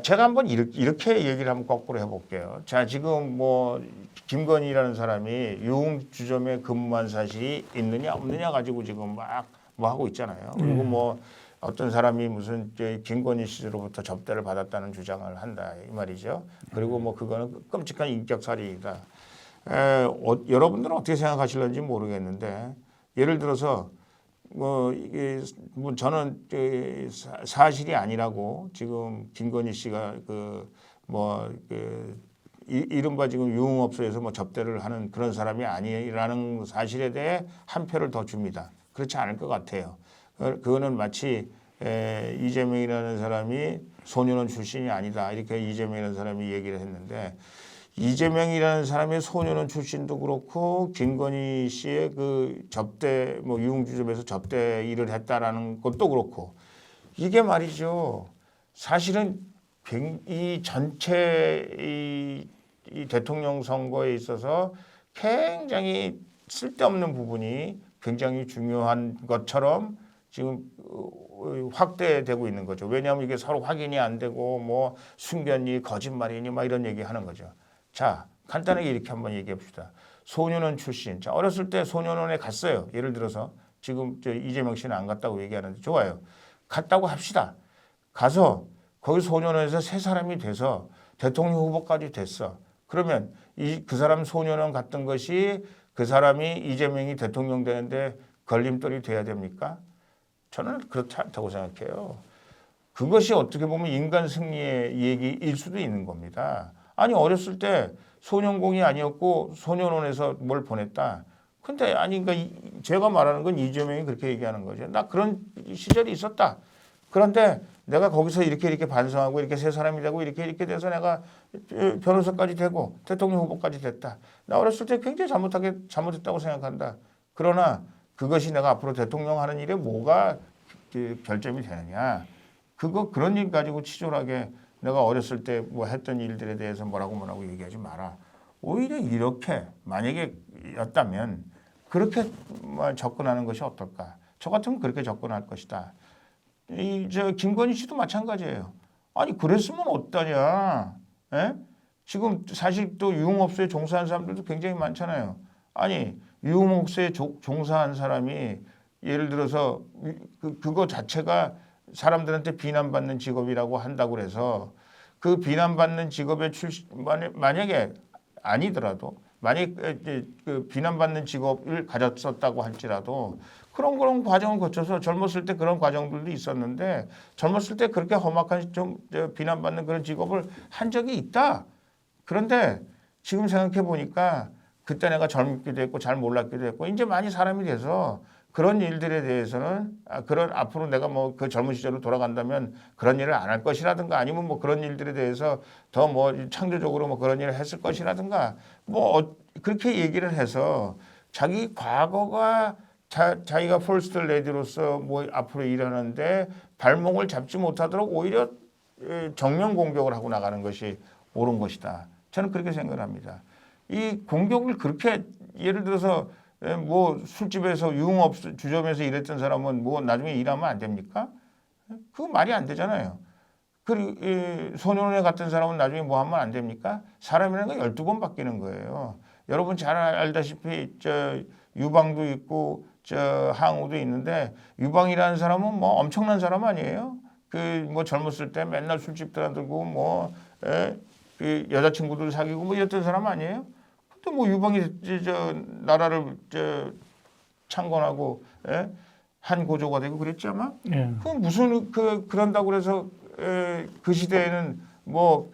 제가 한번 이렇게 얘기를 한번 거꾸로 해볼게요. 자, 지금 뭐 김건희라는 사람이 유흥주점에 근무한 사실이 있느냐 없느냐 가지고 지금 막 뭐 하고 있잖아요. 그리고 뭐 어떤 사람이 무슨 김건희 씨로부터 접대를 받았다는 주장을 한다 이 말이죠. 그리고 뭐 그거는 끔찍한 인격살인이다. 여러분들은 어떻게 생각하실런지 모르겠는데 예를 들어서 뭐 이게 뭐 저는 사실이 아니라고 지금 김건희 씨가 이른바 지금 유흥업소에서 뭐 접대를 하는 그런 사람이 아니라는 사실에 대해 한 표를 더 줍니다. 그렇지 않을 것 같아요. 그거는 마치 이재명이라는 사람이 소년원 출신이 아니다 이렇게 이재명이라는 사람이 얘기를 했는데 이재명이라는 사람의 소년원 출신도 그렇고 김건희 씨의 그 접대 뭐 유흥주점에서 접대 일을 했다라는 것도 그렇고 이게 말이죠. 사실은 이 전체 이 대통령 선거에 있어서 굉장히 쓸데없는 부분이 굉장히 중요한 것처럼 지금 확대되고 있는 거죠. 왜냐하면 이게 서로 확인이 안 되고 뭐 숨겼니 거짓말이니 막 이런 얘기 하는 거죠. 자, 간단하게 이렇게 한번 얘기해 봅시다. 소년원 출신. 자, 어렸을 때 소년원에 갔어요. 예를 들어서 지금 이재명 씨는 안 갔다고 얘기하는데 좋아요. 갔다고 합시다. 가서 거기 소년원에서 세 사람이 돼서 대통령 후보까지 됐어. 그러면 그 사람 소년원 갔던 것이 그 사람이 이재명이 대통령 되는데 걸림돌이 돼야 됩니까? 저는 그렇지 않다고 생각해요. 그것이 어떻게 보면 인간 승리의 얘기일 수도 있는 겁니다. 아니 어렸을 때 소년공이 아니었고 소년원에서 뭘 보냈다. 근데 아니 그러니까 제가 말하는 건 이재명이 그렇게 얘기하는 거죠. 나 그런 시절이 있었다. 그런데 내가 거기서 이렇게 반성하고 이렇게 세 사람이 되고 이렇게 돼서 내가 변호사까지 되고 대통령 후보까지 됐다. 나 어렸을 때 굉장히 잘못했다고 생각한다. 그러나 그것이 내가 앞으로 대통령 하는 일에 뭐가 결점이 되느냐. 그런 일 가지고 치졸하게 내가 어렸을 때 뭐 했던 일들에 대해서 뭐라고 얘기하지 마라. 오히려 이렇게 만약에 였다면 그렇게 접근하는 것이 어떨까. 저 같으면 그렇게 접근할 것이다. 김건희 씨도 마찬가지예요. 아니 그랬으면 어떠냐. 에? 지금 사실 또 유흥업소에 종사한 사람들도 굉장히 많잖아요. 아니 유흥업소에 종사한 사람이 예를 들어서 그거 자체가 사람들한테 비난받는 직업이라고 한다고 해서 그 비난받는 직업의 만약에 아니더라도 만약에 그 비난받는 직업을 가졌었다고 할지라도 그런 과정을 거쳐서 젊었을 때 그런 과정들도 있었는데 젊었을 때 그렇게 험악한 좀 비난받는 그런 직업을 한 적이 있다. 그런데 지금 생각해 보니까 그때 내가 젊기도 했고 잘 몰랐기도 했고 이제 많이 사람이 돼서 그런 일들에 대해서는 그런 앞으로 내가 뭐 그 젊은 시절로 돌아간다면 그런 일을 안 할 것이라든가 아니면 뭐 그런 일들에 대해서 더 뭐 창조적으로 뭐 그런 일을 했을 것이라든가 뭐 그렇게 얘기를 해서 자기 과거가 자기가 퍼스트 레디로서 뭐 앞으로 일하는데 발목을 잡지 못하도록 오히려 정면 공격을 하고 나가는 것이 옳은 것이다. 저는 그렇게 생각을 합니다. 이 공격을 그렇게 예를 들어서 뭐 술집에서 유흥업 주점에서 일했던 사람은 뭐 나중에 일하면 안 됩니까? 그거 말이 안 되잖아요. 그리고 소년원에 갔던 사람은 나중에 뭐 하면 안 됩니까? 사람이라는 건 12번 바뀌는 거예요. 여러분 잘 알다시피 저 유방도 있고 저 항우도 있는데 유방이라는 사람은 뭐 엄청난 사람 아니에요? 그 뭐 젊었을 때 맨날 술집 들어들고 뭐 그 여자친구들 사귀고 뭐 이랬던 사람 아니에요? 근데 뭐 유방이 저 나라를 저 창건하고 한 고조가 되고 그랬지 아마? 예. 그 무슨 그런다고 그래서 그 시대에는 뭐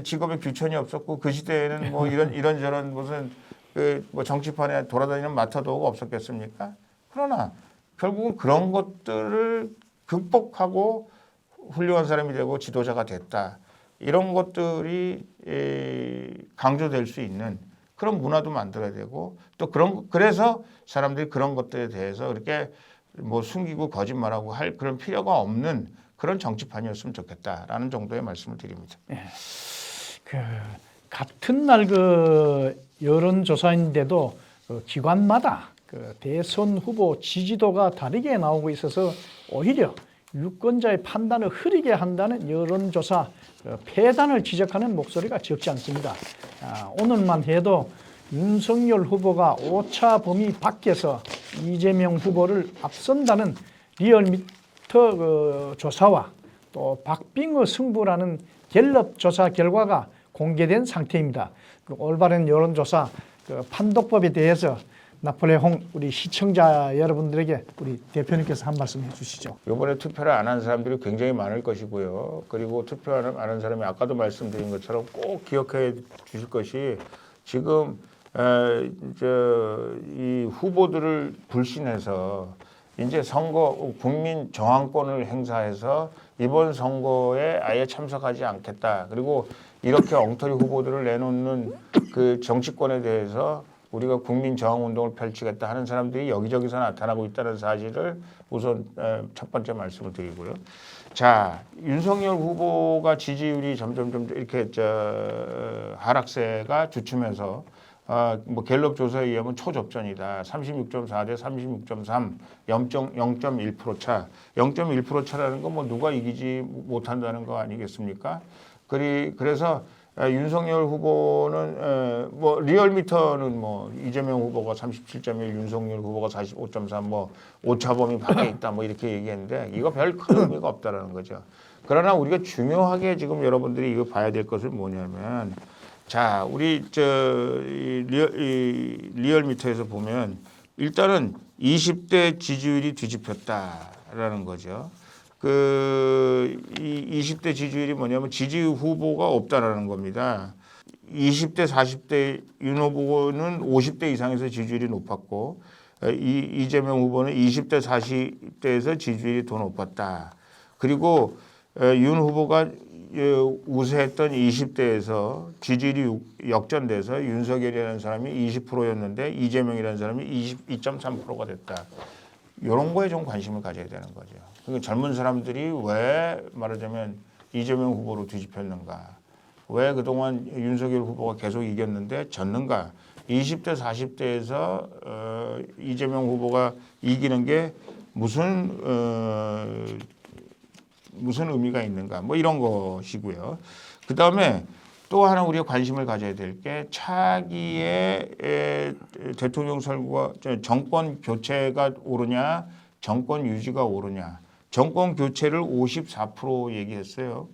직업의 규천이 없었고 그 시대에는 뭐 이런저런 무슨 뭐 정치판에 돌아다니는 마타도가 없었겠습니까? 그러나 결국은 그런 것들을 극복하고 훌륭한 사람이 되고 지도자가 됐다. 이런 것들이 강조될 수 있는 그런 문화도 만들어야 되고 또 그래서 사람들이 그런 것들에 대해서 그렇게 뭐 숨기고 거짓말하고 할 그런 필요가 없는 그런 정치판이었으면 좋겠다라는 정도의 말씀을 드립니다. 예. 그 같은 날 그 여론조사인데도 그 기관마다 그 대선 후보 지지도가 다르게 나오고 있어서 오히려 유권자의 판단을 흐리게 한다는 여론조사 폐단을 지적하는 목소리가 적지 않습니다. 오늘만 해도 윤석열 후보가 오차 범위 밖에서 이재명 후보를 앞선다는 리얼미터 조사와 또 박빙의 승부라는 갤럽 조사 결과가 공개된 상태입니다. 그 올바른 여론조사 판독법에 대해서 나폴레옹 우리 시청자 여러분들에게 우리 대표님께서 한 말씀 해주시죠. 이번에 투표를 안 한 사람들이 굉장히 많을 것이고요. 그리고 투표 안 한 사람이 아까도 말씀드린 것처럼 꼭 기억해 주실 것이 지금 이 후보들을 불신해서 이제 선거 국민 저항권을 행사해서 이번 선거에 아예 참석하지 않겠다. 그리고 이렇게 엉터리 후보들을 내놓는 그 정치권에 대해서 우리가 국민 저항 운동을 펼치겠다 하는 사람들이 여기저기서 나타나고 있다는 사실을 우선 첫 번째 말씀을 드리고요. 자, 윤석열 후보가 지지율이 점점 이렇게 하락세가 주춤해서 뭐 갤럽 조사에 의하면 초접전이다. 36.4 대 36.3, 0.1% 차. 0.1% 차라는 건 뭐 누가 이기지 못한다는 거 아니겠습니까? 그래서 윤석열 후보는 뭐 리얼미터는 뭐 이재명 후보가 37.1, 윤석열 후보가 45.3, 뭐 오차범위 밖에 있다 뭐 이렇게 얘기했는데 이거 별 큰 의미가 없다라는 거죠. 그러나 우리가 중요하게 지금 여러분들이 이거 봐야 될 것은 뭐냐면 자, 우리 리얼미터에서 보면 일단은 20대 지지율이 뒤집혔다라는 거죠. 이 20대 지지율이 뭐냐면 지지 후보가 없다라는 겁니다. 20대, 40대 윤 후보는 50대 이상에서 지지율이 높았고 이재명 후보는 20대, 40대에서 지지율이 더 높았다. 그리고 윤 후보가 우세했던 20대에서 지지율이 역전돼서 윤석열이라는 사람이 20%였는데 이재명이라는 사람이 22.3%가 됐다. 이런 거에 좀 관심을 가져야 되는 거죠. 그러니까 젊은 사람들이 왜 말하자면 이재명 후보로 뒤집혔는가? 왜 그동안 윤석열 후보가 계속 이겼는데 졌는가? 20대, 40대에서 이재명 후보가 이기는 게 무슨 의미가 있는가? 뭐 이런 것이고요. 그 다음에 또 하나 우리가 관심을 가져야 될 게 차기의 대통령 선거가 정권 교체가 오르냐, 정권 유지가 오르냐. 정권 교체를 54% 얘기했어요.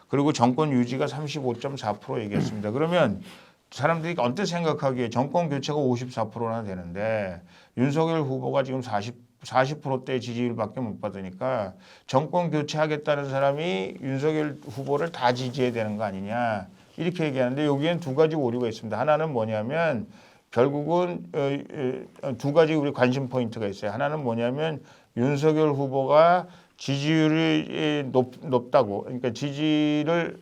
그리고 정권 유지가 35.4% 얘기했습니다. 그러면 사람들이 언뜻 생각하기에 정권 교체가 54%나 되는데 윤석열 후보가 지금 40%대 지지율밖에 못 받으니까 정권 교체하겠다는 사람이 윤석열 후보를 다 지지해야 되는 거 아니냐 이렇게 얘기하는데 여기엔 두 가지 오류가 있습니다. 하나는 뭐냐면 결국은 두 가지 우리 관심 포인트가 있어요. 하나는 뭐냐면 윤석열 후보가 지지율이 높다고, 그러니까 지지를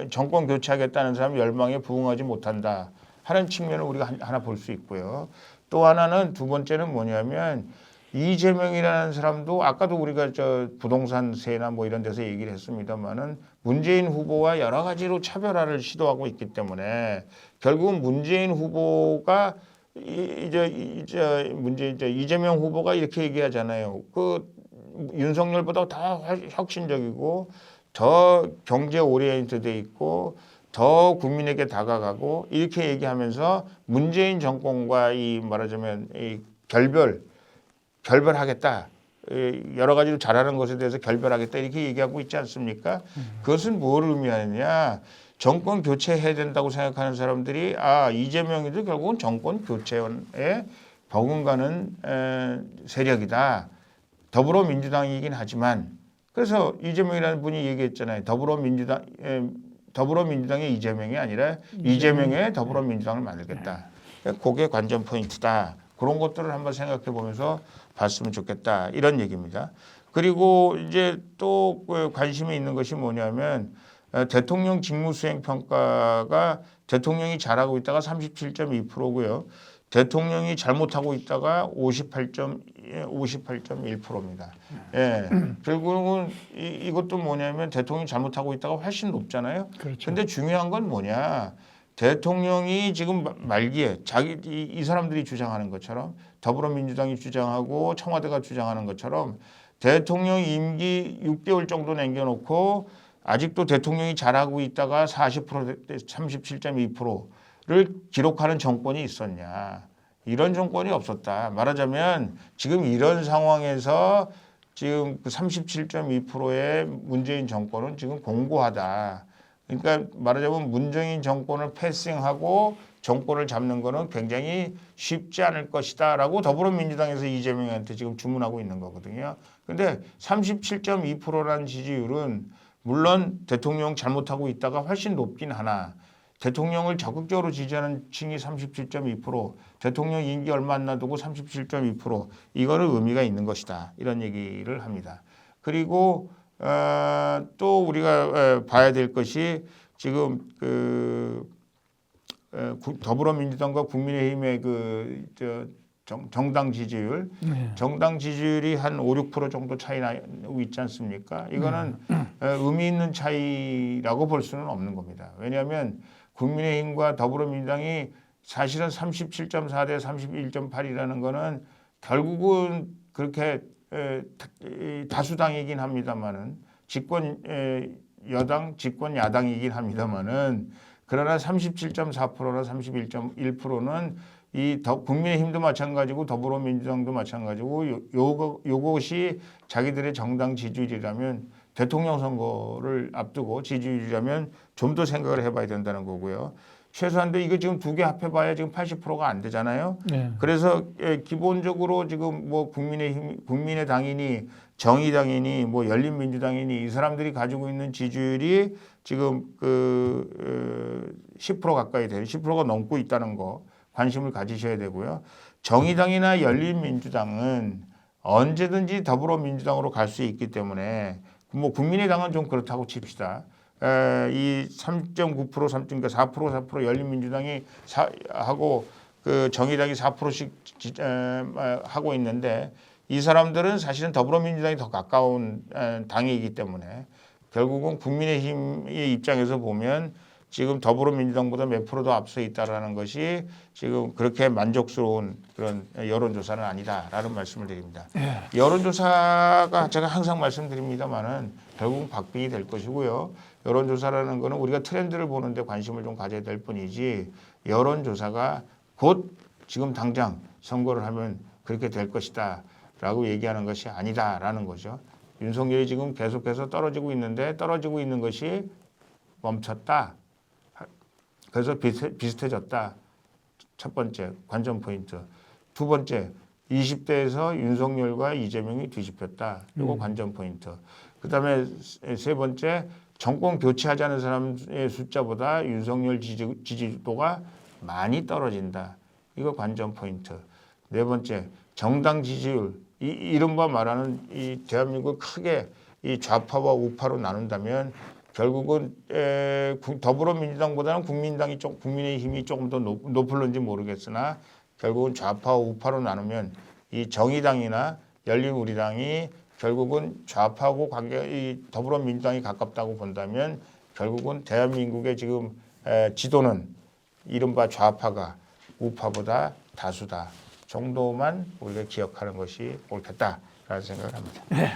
정권 교체하겠다는 사람 열망에 부응하지 못한다 하는 측면을 우리가 하나 볼 수 있고요. 또 하나는 두 번째는 뭐냐면 이재명이라는 사람도 아까도 우리가 저 부동산세나 뭐 이런 데서 얘기를 했습니다만은 문재인 후보와 여러 가지로 차별화를 시도하고 있기 때문에 결국은 문재인 후보가 이재명 후보가 이렇게 얘기하잖아요. 그 윤석열보다 더 혁신적이고 더 경제 오리엔트돼 있고 더 국민에게 다가가고 이렇게 얘기하면서 문재인 정권과 이 말하자면 이 결별하겠다. 여러 가지로 잘하는 것에 대해서 결별하겠다 이렇게 얘기하고 있지 않습니까? 그것은 뭘 의미하느냐? 정권 교체해야 된다고 생각하는 사람들이 이재명이도 결국은 정권 교체에 버금가는 세력이다. 더불어민주당이긴 하지만 그래서 이재명이라는 분이 얘기했잖아요. 더불어민주당의 이재명이 아니라 이재명의 더불어민주당을 만들겠다. 그게 관전 포인트다. 그런 것들을 한번 생각해 보면서 봤으면 좋겠다. 이런 얘기입니다. 그리고 이제 또 관심이 있는 것이 뭐냐면 대통령 직무수행 평가가 대통령이 잘하고 있다가 37.2%고요. 대통령이 잘못하고 있다가 58.1%입니다. 예. 결국은 이것도 뭐냐면 대통령이 잘못하고 있다가 훨씬 높잖아요. 그렇죠. 근데 중요한 건 뭐냐? 대통령이 지금 말기에 이 사람들이 주장하는 것처럼 더불어민주당이 주장하고 청와대가 주장하는 것처럼 대통령 임기 6개월 정도 남겨놓고 아직도 대통령이 잘하고 있다가 37.2%를 기록하는 정권이 있었냐. 이런 정권이 없었다. 말하자면 지금 이런 상황에서 지금 37.2%의 문재인 정권은 지금 공고하다. 그러니까 말하자면 문재인 정권을 패싱하고 정권을 잡는 거는 굉장히 쉽지 않을 것이다라고 더불어민주당에서 이재명한테 지금 주문하고 있는 거거든요. 그런데 37.2%라는 지지율은 물론 대통령 잘못하고 있다가 훨씬 높긴 하나 대통령을 적극적으로 지지하는 층이 37.2%, 대통령 임기 얼마 안 놔두고 37.2% 이거는 의미가 있는 것이다. 이런 얘기를 합니다. 그리고 또 우리가 봐야 될 것이 지금 더불어민주당과 국민의힘의 정당 지지율, 정당 지지율이 한 5, 6% 정도 차이 나고 있지 않습니까? 이거는 의미 있는 차이라고 볼 수는 없는 겁니다. 왜냐하면 국민의힘과 더불어민주당이 사실은 37.4 대 31.8이라는 거는 결국은 그렇게 다수당이긴 합니다만은 집권 여당, 집권 야당이긴 합니다만은 그러나 37.4%나 31.1%는 국민의힘도 마찬가지고 더불어민주당도 마찬가지고 요것이 자기들의 정당 지지율이라면 대통령 선거를 앞두고 지지율이라면 좀 더 생각을 해봐야 된다는 거고요. 최소한도 이거 지금 두 개 합해봐야 지금 80%가 안 되잖아요. 네. 그래서 기본적으로 지금 뭐 국민의당이니 정의당이니 뭐 열린민주당이니 이 사람들이 가지고 있는 지지율이 지금 10% 가까이 돼요. 10%가 넘고 있다는 거 관심을 가지셔야 되고요. 정의당이나 열린민주당은 언제든지 더불어민주당으로 갈 수 있기 때문에 뭐 국민의당은 좀 그렇다고 칩시다. 이 3.9%, 4% 열린민주당이 하고 정의당이 4%씩 하고 있는데 이 사람들은 사실은 더불어민주당이 더 가까운 당이기 때문에 결국은 국민의힘의 입장에서 보면 지금 더불어민주당보다 몇 프로 더 앞서 있다라는 것이 지금 그렇게 만족스러운 그런 여론조사는 아니다라는 말씀을 드립니다. 여론조사가 제가 항상 말씀드립니다만은 결국은 박빙이 될 것이고요. 여론조사라는 거는 우리가 트렌드를 보는데 관심을 좀 가져야 될 뿐이지 여론조사가 곧 지금 당장 선거를 하면 그렇게 될 것이다 라고 얘기하는 것이 아니다라는 거죠. 윤석열이 지금 계속해서 떨어지고 있는데 떨어지고 있는 것이 멈췄다. 그래서 비슷해졌다. 첫 번째 관전 포인트. 두 번째 20대에서 윤석열과 이재명이 뒤집혔다. 이거 관전 포인트. 그다음에 세 번째 정권 교체하자는 사람의 숫자보다 윤석열 지지도가 많이 떨어진다. 이거 관전 포인트. 네 번째, 정당 지지율. 이른바 말하는 이 대한민국을 크게 이 좌파와 우파로 나눈다면 결국은 더불어민주당보다는 국민의힘이 조금 더 높을는지 모르겠으나 결국은 좌파와 우파로 나누면 이 정의당이나 열린우리당이 결국은 좌파하고 이 더불어민주당이 가깝다고 본다면 결국은 대한민국의 지금 지도는 이른바 좌파가 우파보다 다수다 정도만 우리가 기억하는 것이 옳겠다라는 생각을 합니다. 네,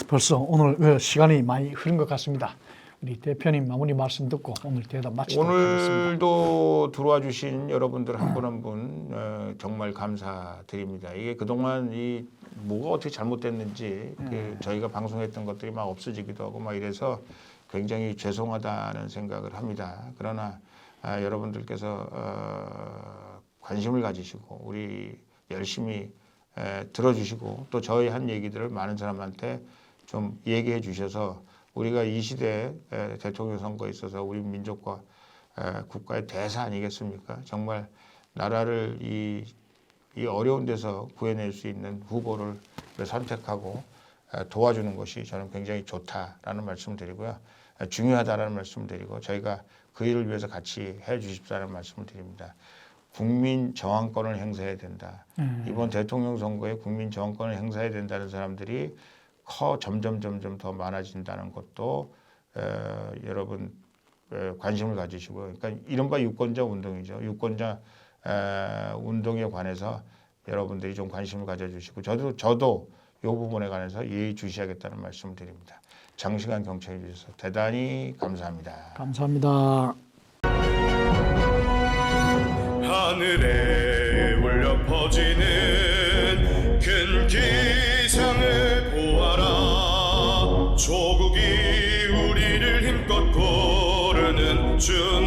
벌써 오늘 시간이 많이 흐른 것 같습니다. 우리 대표님 마무리 말씀 듣고 오늘 대답 마치도록 하겠습니다. 오늘도 들어와 주신 여러분들 한 분 한 분 정말 감사드립니다. 이게 그동안 이 뭐가 어떻게 잘못됐는지 저희가 방송했던 것들이 막 없어지기도 하고 막 이래서 굉장히 죄송하다는 생각을 합니다. 그러나 여러분들께서 관심을 가지시고 우리 열심히 들어주시고 또 저희 한 얘기들을 많은 사람한테 좀 얘기해 주셔서 우리가 이 시대에 대통령 선거에 있어서 우리 민족과 국가의 대사 아니겠습니까? 정말 나라를 이 어려운 데서 구해낼 수 있는 후보를 선택하고 도와주는 것이 저는 굉장히 좋다라는 말씀을 드리고요. 중요하다라는 말씀을 드리고 저희가 그 일을 위해서 같이 해 주십사라는 말씀을 드립니다. 국민 저항권을 행사해야 된다. 이번 대통령 선거에 국민 저항권을 행사해야 된다는 사람들이 점점 더 많아진다는 것도 여러분 관심을 가지시고요. 그러니까 이른바 유권자 운동이죠. 유권자 운동에 관해서 여러분들이 좀 관심을 가져주시고 저도 이 부분에 관해서 예의 주시하겠다는 말씀을 드립니다. 장시간 경청해 주셔서 대단히 감사합니다. 감사합니다. 하늘에 울려 퍼지는 큰 기상을 보아라. 조국이 우리를 힘껏 고르는 중